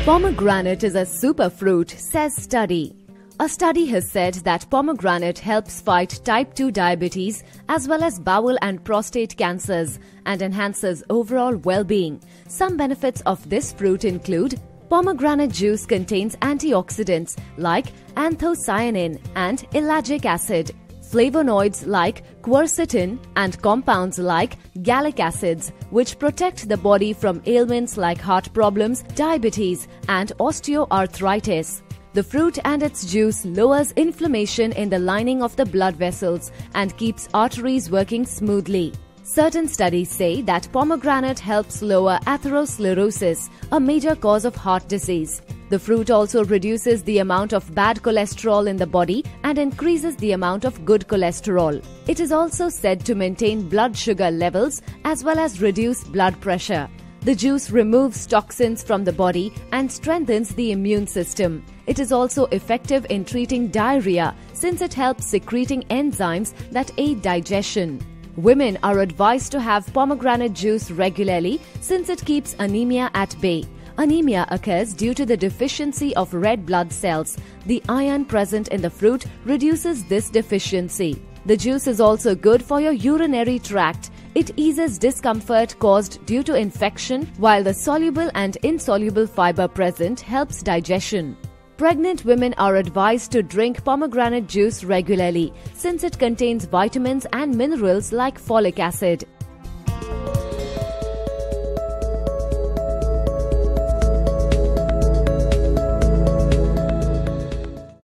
Pomegranate is a superfruit, says study. A study has said that pomegranate helps fight type 2 diabetes as well as bowel and prostate cancers and enhances overall well-being. Some benefits of this fruit include pomegranate juice contains antioxidants like anthocyanin and ellagic acid, flavonoids like quercetin, and compounds like gallic acids, which protect the body from ailments like heart problems, diabetes, and osteoarthritis. The fruit and its juice lowers inflammation in the lining of the blood vessels and keeps arteries working smoothly. Certain studies say that pomegranate helps lower atherosclerosis, a major cause of heart disease. The fruit also reduces the amount of bad cholesterol in the body and increases the amount of good cholesterol. It is also said to maintain blood sugar levels as well as reduce blood pressure. The juice removes toxins from the body and strengthens the immune system. It is also effective in treating diarrhea since it helps secreting enzymes that aid digestion. Women are advised to have pomegranate juice regularly since it keeps anemia at bay. Anemia occurs due to the deficiency of red blood cells. The iron present in the fruit reduces this deficiency. The juice is also good for your urinary tract. It eases discomfort caused due to infection, while the soluble and insoluble fiber present helps digestion. Pregnant women are advised to drink pomegranate juice regularly since it contains vitamins and minerals like folic acid.